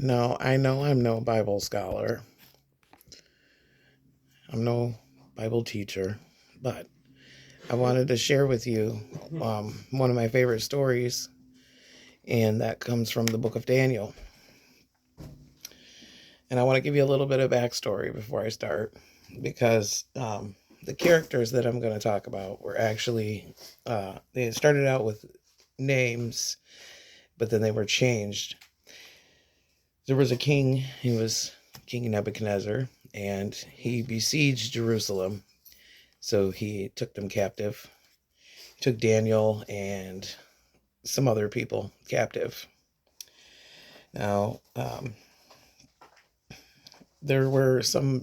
Now, I know I'm no Bible scholar, I'm no Bible teacher, but I wanted to share with you one of my favorite stories, and that comes from the book of Daniel. And I want to give you a little bit of backstory before I start, because the characters that I'm going to talk about were actually, they started out with names, but then they were changed. There was a king, he was King Nebuchadnezzar, and he besieged Jerusalem. So he took them captive, took Daniel and some other people captive. Now, there were some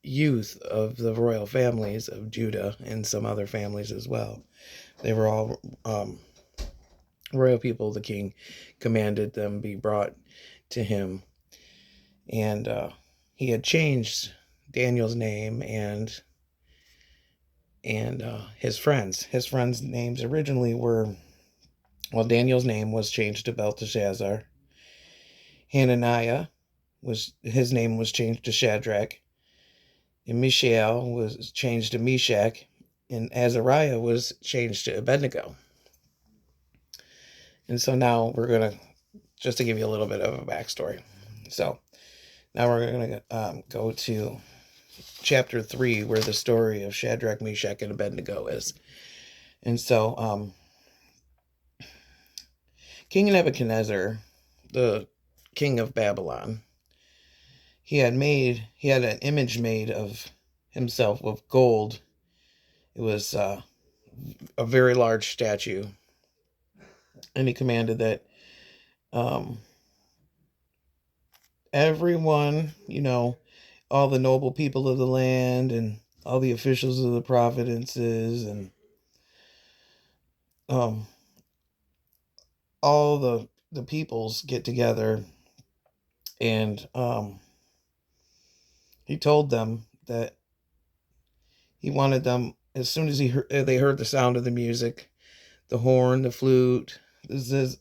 youth of the royal families of Judah and some other families as well. They were all royal people. The king commanded them be brought to him. And he had changed Daniel's name and his friends. His friends' names originally were, well, Daniel's name was changed to Belteshazzar. Hananiah, his name was changed to Shadrach. And Mishael was changed to Meshach. And Azariah was changed to Abednego. And so now we're going to, just to give you a little bit of a backstory. So now we're going to go to chapter 3, where the story of Shadrach, Meshach, and Abednego is. And so King Nebuchadnezzar, the king of Babylon, he had an image made of himself with gold. It was a very large statue. And he commanded that everyone, all the noble people of the land and all the officials of the providences and all the peoples get together, and he told them that he wanted them, as soon as they heard the sound of the music, the horn, the flute, the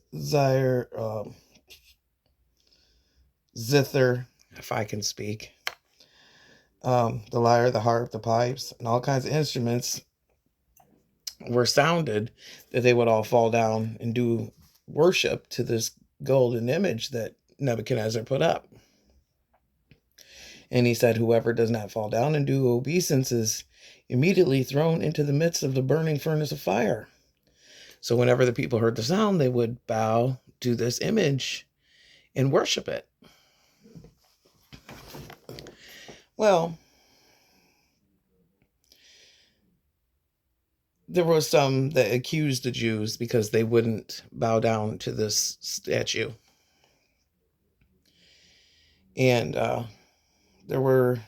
zither, if I can speak, the lyre, the harp, the pipes, and all kinds of instruments were sounded, that they would all fall down and do worship to this golden image that Nebuchadnezzar put up. And he said, whoever does not fall down and do obeisance is immediately thrown into the midst of the burning furnace of fire. So whenever the people heard the sound, they would bow to this image and worship it. Well, there was some that accused the Jews because they wouldn't bow down to this statue. And there were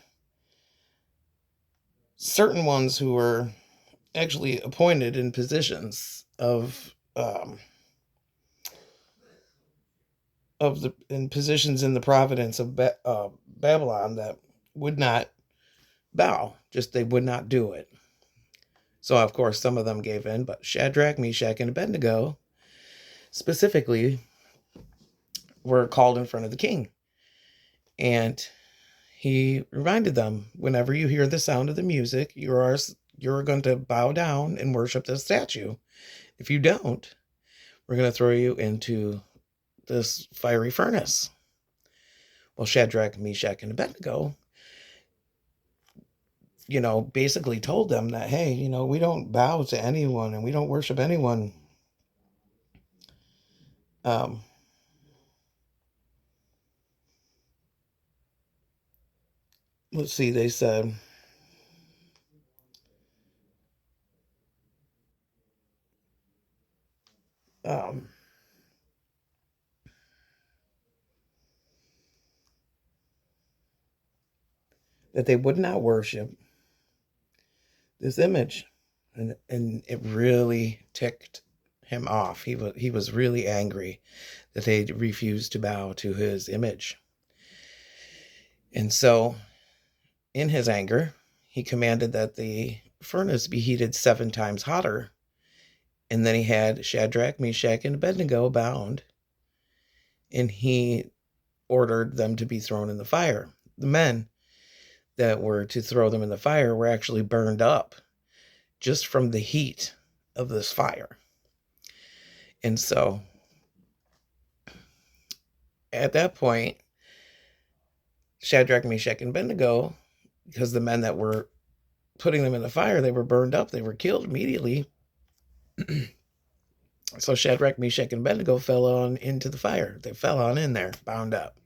certain ones who were actually appointed in positions in positions in the province of Babylon that would not bow. Just they would not do it. So of course some of them gave in, but Shadrach, Meshach, and Abednego specifically were called in front of the king. And he reminded them, whenever you hear the sound of the music, you're going to bow down and worship the statue. If you don't, we're going to throw you into this fiery furnace. Well, Shadrach, Meshach, and Abednego, basically told them that, hey, we don't bow to anyone and we don't worship anyone. Let's see, they said, that they would not worship this image. And it really ticked him off. He was really angry that they refused to bow to his image. And so, in his anger, he commanded that the furnace be heated 7 times hotter. And then he had Shadrach, Meshach, and Abednego bound. And he ordered them to be thrown in the fire. The men that were to throw them in the fire were actually burned up just from the heat of this fire. And so at that point, Shadrach, Meshach, and Abednego, because the men that were putting them in the fire, they were burned up, they were killed immediately. So Shadrach, Meshach, and Abednego fell on into the fire. They fell on in there, bound up.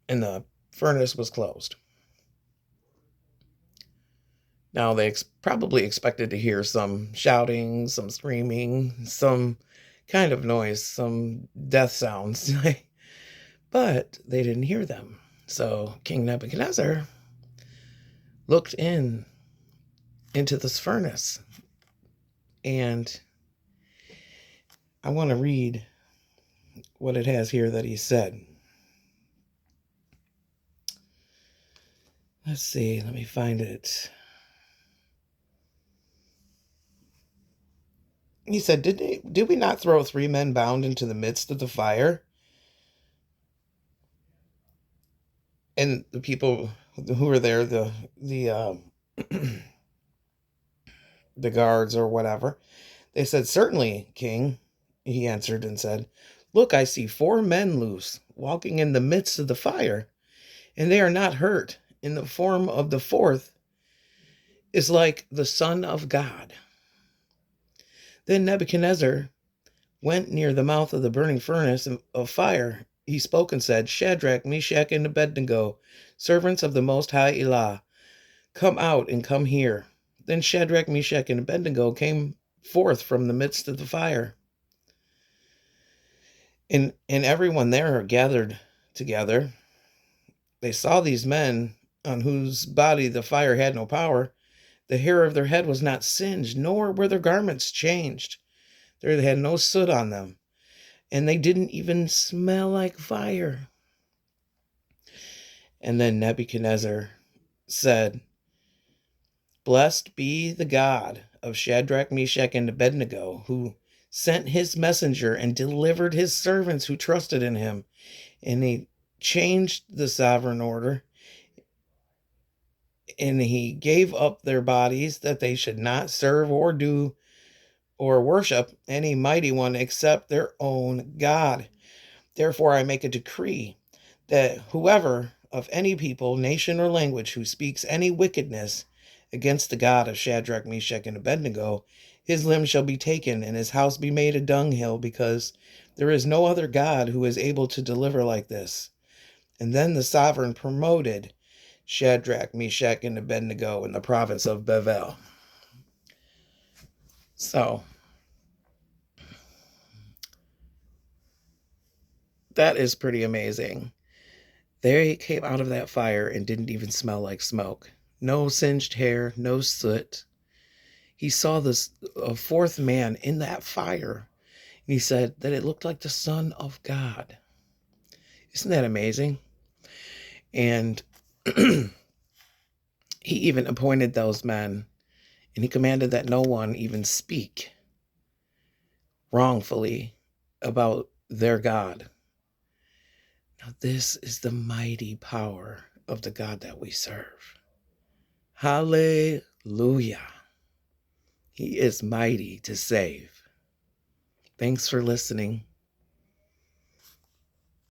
And the furnace was closed. Now, they probably expected to hear some shouting, some screaming, some kind of noise, some death sounds. But they didn't hear them. So King Nebuchadnezzar looked into this furnace. And I want to read what it has here that he said. Let's see, let me find it. He said, did we not throw 3 men bound into the midst of the fire? And the people who were there, the the guards or whatever, they said, "Certainly, King." He answered and said, "Look, I see 4 men loose, walking in the midst of the fire, and they are not hurt. In the form of the 4th is like the Son of God." Then Nebuchadnezzar went near the mouth of the burning furnace of fire. He spoke and said, "Shadrach, Meshach, and Abednego, servants of the Most High Elah, come out and come here." Then Shadrach, Meshach, and Abednego came forth from the midst of the fire. And everyone there gathered together. They saw these men on whose body the fire had no power. The hair of their head was not singed, nor were their garments changed. They had no soot on them, and they didn't even smell like fire. And then Nebuchadnezzar said, "Blessed be the God of Shadrach, Meshach, and Abednego, who sent his messenger and delivered his servants who trusted in him." And he changed the sovereign order, and he gave up their bodies that they should not serve or do or worship any mighty one except their own God. Therefore I make a decree that whoever of any people, nation, or language who speaks any wickedness against the God of Shadrach, Meshach, and Abednego, his limb shall be taken and his house be made a dunghill, because there is no other God who is able to deliver like this. And then the sovereign promoted Shadrach, Meshach, and Abednego in the province of Babel. So that is pretty amazing. They came out of that fire and didn't even smell like smoke. No singed hair, no soot. He saw this a 4th man in that fire. And he said that it looked like the Son of God. Isn't that amazing? And he even appointed those men, and he commanded that no one even speak wrongfully about their God. Now, this is the mighty power of the God that we serve. Hallelujah. He is mighty to save. Thanks for listening.